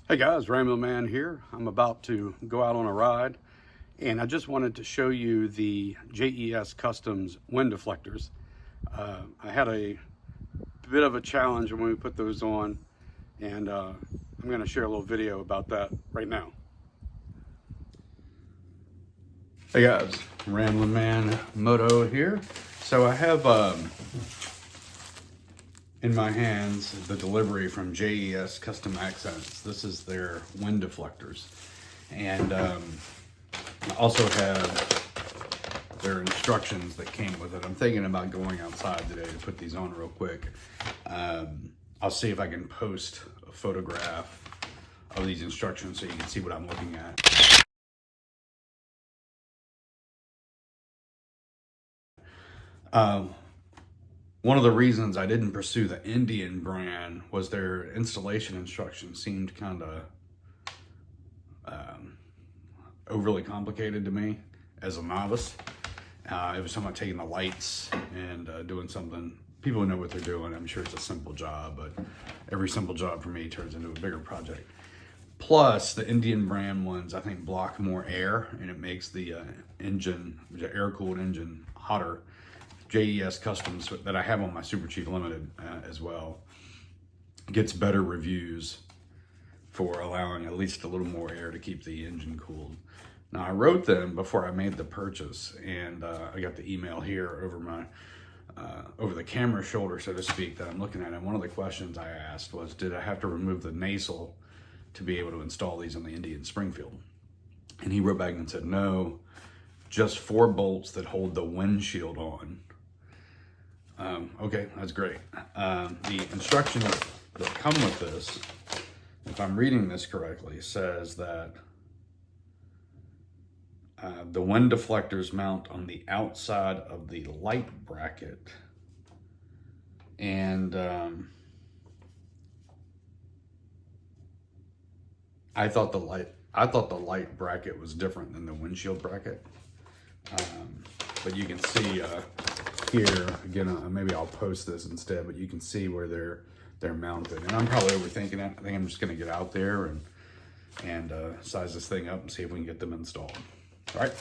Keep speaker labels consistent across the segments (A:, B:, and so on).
A: Hey guys, Ramblin' Man here. I'm about to go out on a ride and I just wanted to show you the JES Customs wind deflectors. I had a bit of a challenge when we put those on, and I'm going to share a little video about that right now. Hey guys, Ramblin' Man Moto here. So I have in my hands the delivery from JES Custom Accents. This is their wind deflectors, and I also have their instructions that came with it. I'm thinking about going outside today to put these on real quick. I'll see if I can post a photograph of these instructions so you can see what I'm looking at. One of the reasons I didn't pursue the Indian brand was their installation instructions seemed kind of overly complicated to me as a novice. It was somewhat taking the lights and doing something. People who know what they're doing, I'm sure it's a simple job, but every simple job for me turns into a bigger project. Plus, the Indian brand ones, I think, block more air, and it makes the engine, the air-cooled engine, hotter. JES Customs that I have on my Super Chief Limited as well gets better reviews for allowing at least a little more air to keep the engine cooled. Now, I wrote them before I made the purchase, and I got the email here over my over the camera shoulder, so to speak, that I'm looking at. And one of the questions I asked was, did I have to remove the nasal to be able to install these on the Indian Springfield? And he wrote back and said, no, just 4 bolts that hold the windshield on. Okay, that's great. The instructions that come with this, if I'm reading this correctly, says that the wind deflectors mount on the outside of the light bracket, and I thought the light bracket was different than the windshield bracket, but you can see here again. Maybe I'll post this instead, but you can see where they're mounted. And I'm probably overthinking it. I think I'm just going to get out there and size this thing up and see if we can get them installed. All right.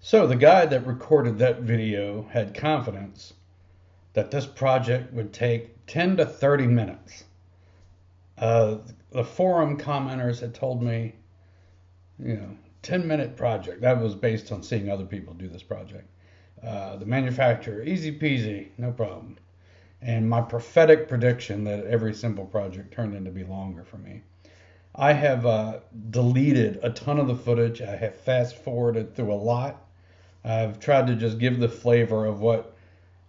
A: So the guy that recorded that video had confidence that this project would take 10 to 30 minutes. The forum commenters had told me, 10-minute project. That was based on seeing other people do this project. The manufacturer, easy peasy, no problem. And my prophetic prediction that every simple project turned into be longer for me. I have deleted a ton of the footage. I have fast forwarded through a lot. I've tried to just give the flavor of what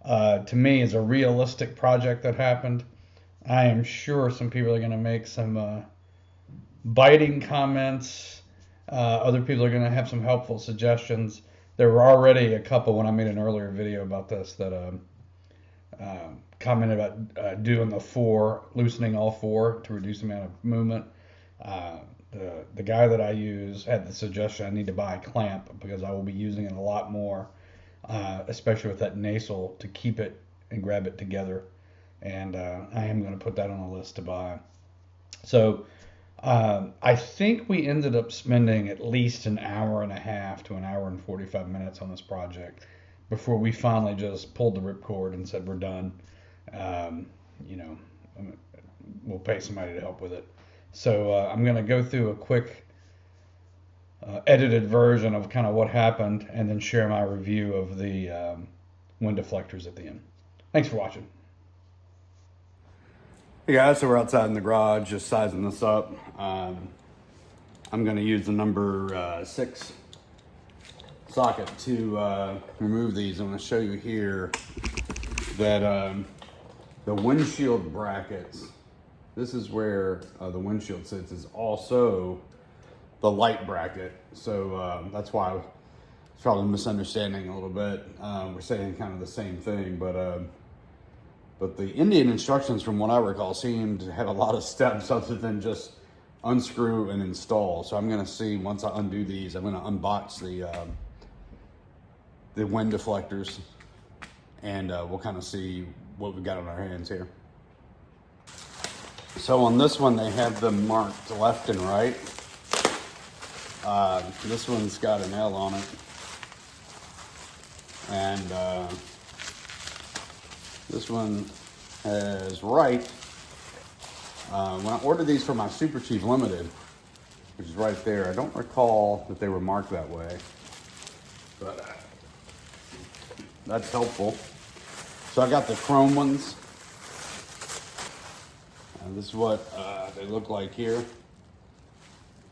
A: to me is a realistic project that happened. I am sure some people are going to make some biting comments. Other people are going to have some helpful suggestions. There were already a couple when I made an earlier video about this that commented about doing the 4, loosening all 4 to reduce the amount of movement. The guy that I use had the suggestion I need to buy a clamp because I will be using it a lot more, especially with that nasal to keep it and grab it together. And I am going to put that on a list to buy. So I think we ended up spending at least an hour and a half to an hour and 45 minutes on this project before we finally just pulled the ripcord and said we're done. We'll pay somebody to help with it. So I'm going to go through a quick edited version of kind of what happened and then share my review of the wind deflectors at the end. Thanks for watching. Hey guys, so we're outside in the garage just sizing this up. I'm going to use the number 6 socket to remove these. I'm going to show you here that the windshield brackets, this is where the windshield sits, is also the light bracket. So that's why it's probably a misunderstanding a little bit. We're saying kind of the same thing, but the Indian instructions, from what I recall, seemed to have a lot of steps other than just unscrew and install. So I'm going to see, once I undo these, I'm going to unbox the wind deflectors, and we'll kind of see what we've got on our hands here. So on this one, they have them marked left and right. This one's got an L on it. And this one has right. When I ordered these for my Super Chief Limited, which is right there, I don't recall that they were marked that way. But that's helpful. So I got the chrome ones. This is what they look like here.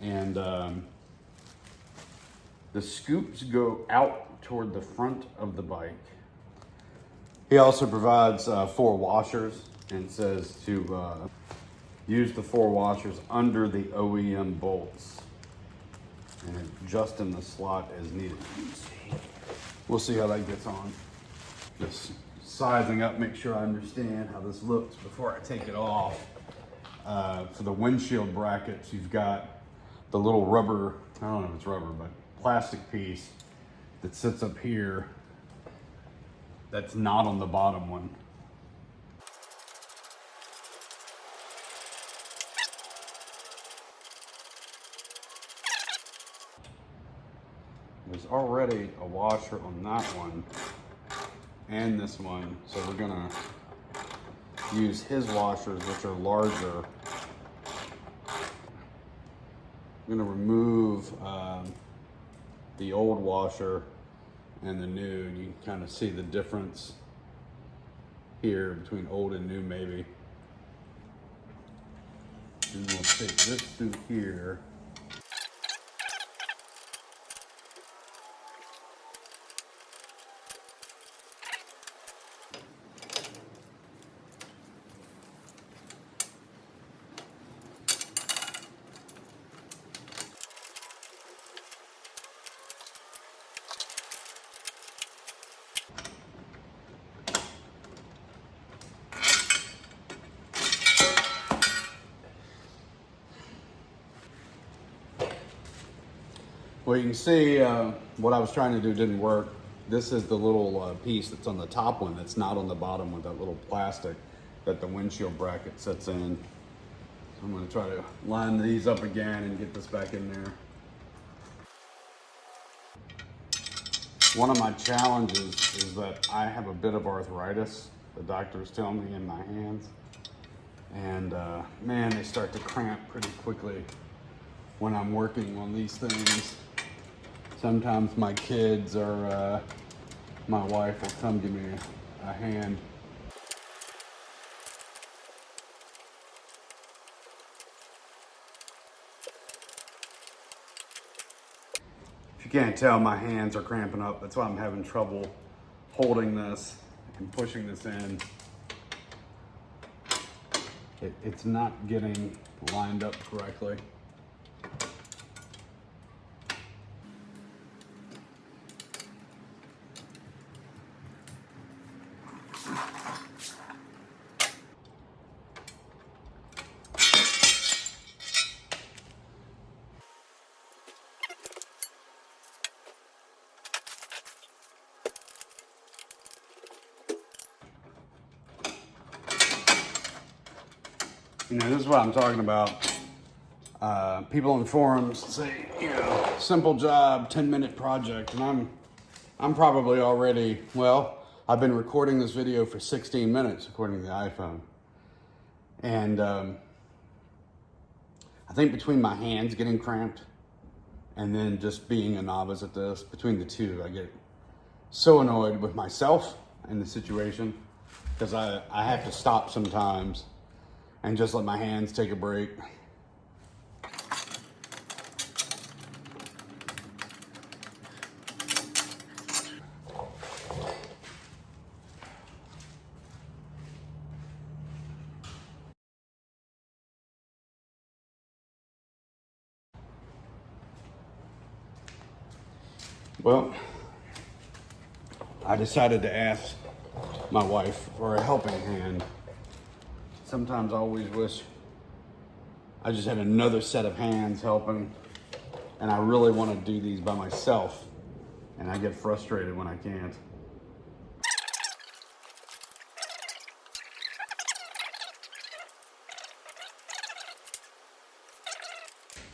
A: And the scoops go out toward the front of the bike. He also provides 4 washers and says to use the 4 washers under the OEM bolts and adjust in the slot as needed. We'll see how that gets on. Just sizing up, make sure I understand how this looks before I take it off. For the windshield brackets, you've got the little rubber, I don't know if it's rubber, but plastic piece that sits up here that's not on the bottom one. There's already a washer on that one and this one, so we're gonna use his washers, which are larger. I'm gonna remove the old washer and the new, and you can kind of see the difference here between old and new maybe. And we'll take this through here. Well, you can see what I was trying to do didn't work. This is the little piece that's on the top one that's not on the bottom with that little plastic that the windshield bracket sits in. So I'm going to try to line these up again and get this back in there. One of my challenges is that I have a bit of arthritis. The doctors tell me in my hands. And man, they start to cramp pretty quickly when I'm working on these things. Sometimes my kids or my wife will come give me a hand. If you can't tell, my hands are cramping up. That's why I'm having trouble holding this and pushing this in. It's not getting lined up correctly. You know, this is what I'm talking about. People in forums say, you know, simple job, 10-minute project, and I'm probably already, well, I've been recording this video for 16 minutes according to the iPhone. And I think between my hands getting cramped and then just being a novice at this, between the two, I get so annoyed with myself and the situation because I have to stop sometimes and just let my hands take a break. Well, I decided to ask my wife for a helping hand. Sometimes I always wish I just had another set of hands helping, and I really want to do these by myself, and I get frustrated when I can't.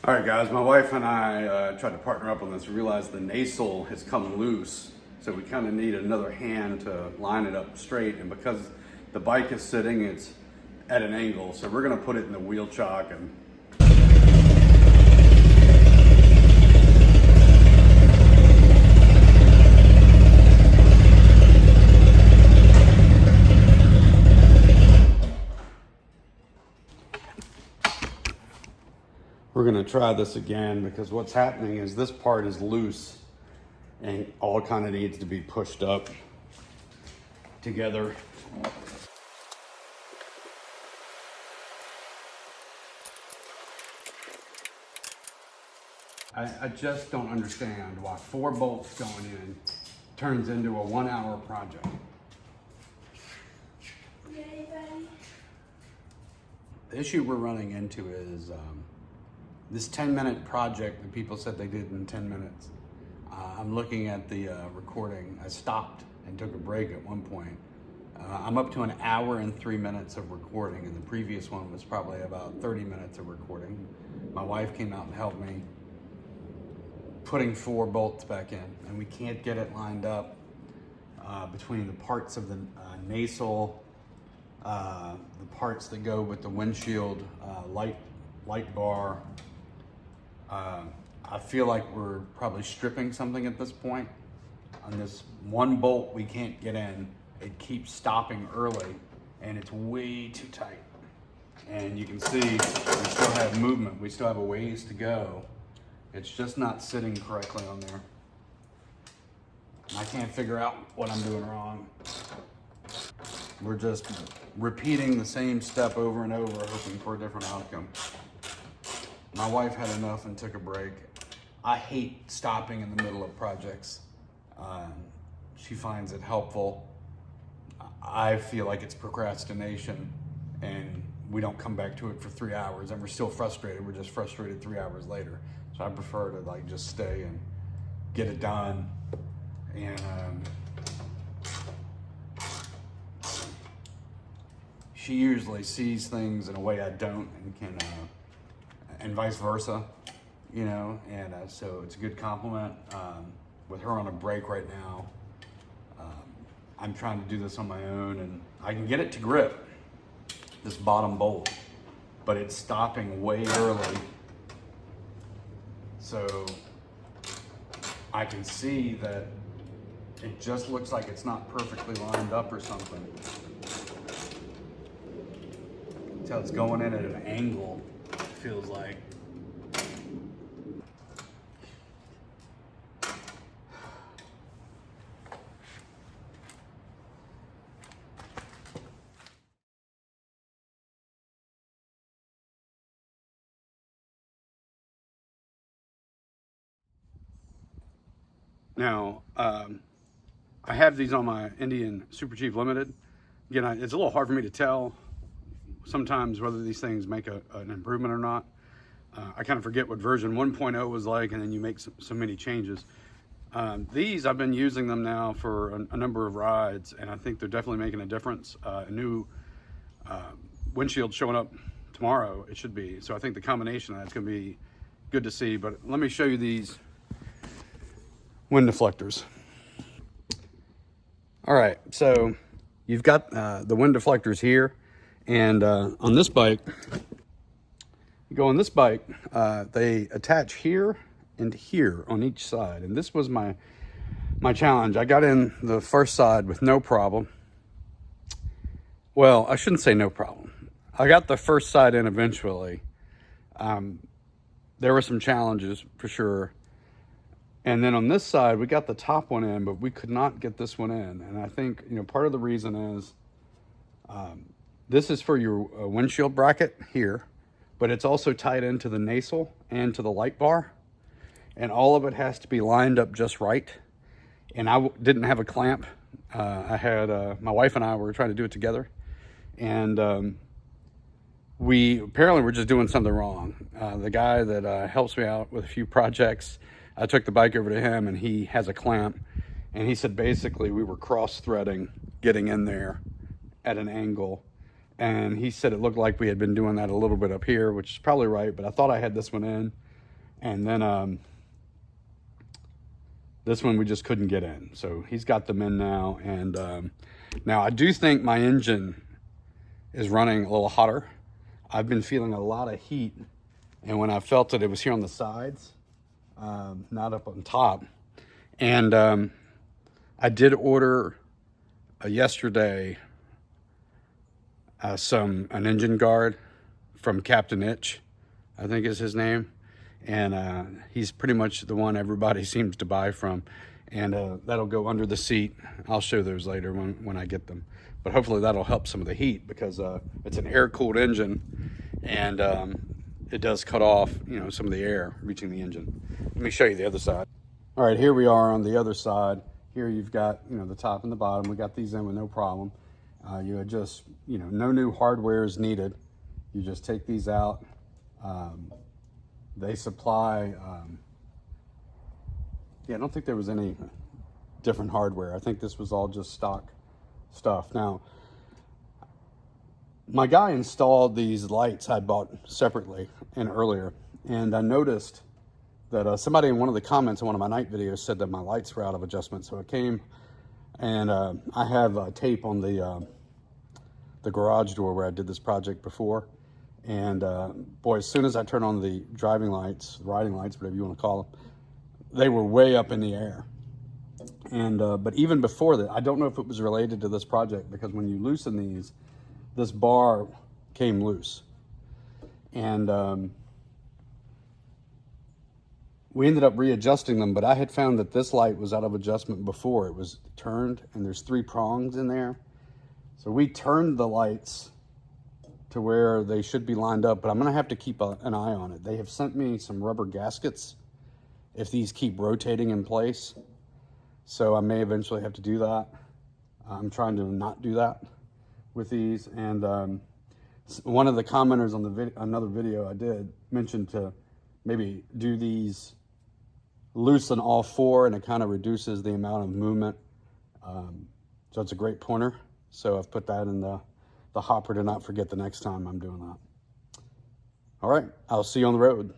A: All right, guys, my wife and I tried to partner up on this. We realized the nasal has come loose, so we kind of need another hand to line it up straight. And because the bike is sitting, it's at an angle, so we're gonna put it in the wheel chock and we're gonna try this again, because what's happening is this part is loose and all kind of needs to be pushed up together. I just don't understand why 4 bolts going in turns into a 1-hour project.
B: Yay, buddy.
A: The issue we're running into is this 10-minute project that people said they did in 10 minutes. I'm looking at the recording. I stopped and took a break at one point. I'm up to 1 hour and 3 minutes of recording, and the previous one was probably about 30 minutes of recording. My wife came out and helped me putting 4 bolts back in, and we can't get it lined up between the parts of the nasal, the parts that go with the windshield light bar. I feel like we're probably stripping something at this point. On this 1 bolt we can't get in, it keeps stopping early, and it's way too tight. And you can see we still have movement. We still have a ways to go. It's just not sitting correctly on there. I can't figure out what I'm doing wrong. We're just repeating the same step over and over, hoping for a different outcome. My wife had enough and took a break. I hate stopping in the middle of projects. She finds it helpful. I feel like it's procrastination, and we don't come back to it for 3 hours, and we're still frustrated. We're just frustrated 3 hours later. So I prefer to just stay and get it done. And she usually sees things in a way I don't, and can, and vice versa, and so it's a good compliment. With her on a break right now, I'm trying to do this on my own, and I can get it to grip, this bottom bolt, but it's stopping way early. So I can see that it just looks like it's not perfectly lined up or something. Tell it's going in at an angle, it feels like. Now, I have these on my Indian Super Chief Limited. Again, it's a little hard for me to tell sometimes whether these things make an improvement or not. I kind of forget what version 1.0 was like, and then you make so many changes. These, I've been using them now for a number of rides, and I think they're definitely making a difference. A new windshield showing up tomorrow, it should be. So I think the combination of that's going to be good to see. But let me show you these wind deflectors. All right, so you've got the wind deflectors here, and on this bike, they attach here and here on each side, and this was my challenge. I got in the first side with no problem. Well, I shouldn't say no problem. I got the first side in eventually. There were some challenges for sure. And then on this side, we got the top one in, but we could not get this one in. And I think, part of the reason is this is for your windshield bracket here, but it's also tied into the nasal and to the light bar. And all of it has to be lined up just right. And I didn't have a clamp. I had, my wife and I were trying to do it together. And we apparently were just doing something wrong. The guy that helps me out with a few projects, I took the bike over to him, and he has a clamp, and he said basically we were cross-threading, getting in there at an angle, and he said it looked like we had been doing that a little bit up here, which is probably right, but I thought I had this one in. And then this one we just couldn't get in. So he's got them in now. And now I do think my engine is running a little hotter. I've been feeling a lot of heat. And when I felt it, it was here on the sides, not up on top. And I did order yesterday an engine guard from Captain Itch, I think is his name. And he's pretty much the one everybody seems to buy from. And that'll go under the seat. I'll show those later when I get them. But hopefully that'll help some of the heat, because it's an air-cooled engine, and it does cut off, you know, some of the air reaching the engine. Let me show you the other side. All right, here we are on the other side. Here you've got, you know, the top and the bottom. We got these in with no problem. You adjust, you know, no new hardware is needed. You just take these out. They supply, yeah, I don't think there was any different hardware. I think this was all just stock stuff. Now, my guy installed these lights I bought separately and earlier, and I noticed that somebody in one of the comments on one of my night videos said that my lights were out of adjustment. So I came, and I have tape on the garage door where I did this project before. And boy, as soon as I turned on the driving lights, riding lights, whatever you want to call them, they were way up in the air. And but even before that, I don't know if it was related to this project, because when you loosen these, this bar came loose. And we ended up readjusting them, but I had found that this light was out of adjustment before. It was turned, and there's 3 prongs in there. So we turned the lights to where they should be lined up, but I'm gonna have to keep an eye on it. They have sent me some rubber gaskets if these keep rotating in place. So I may eventually have to do that. I'm trying to not do that with these. And one of the commenters on the another video I did mentioned to maybe do these, loosen all 4, and it kind of reduces the amount of movement. So it's a great pointer. So I've put that in the hopper to not forget the next time I'm doing that. All right, I'll see you on the road.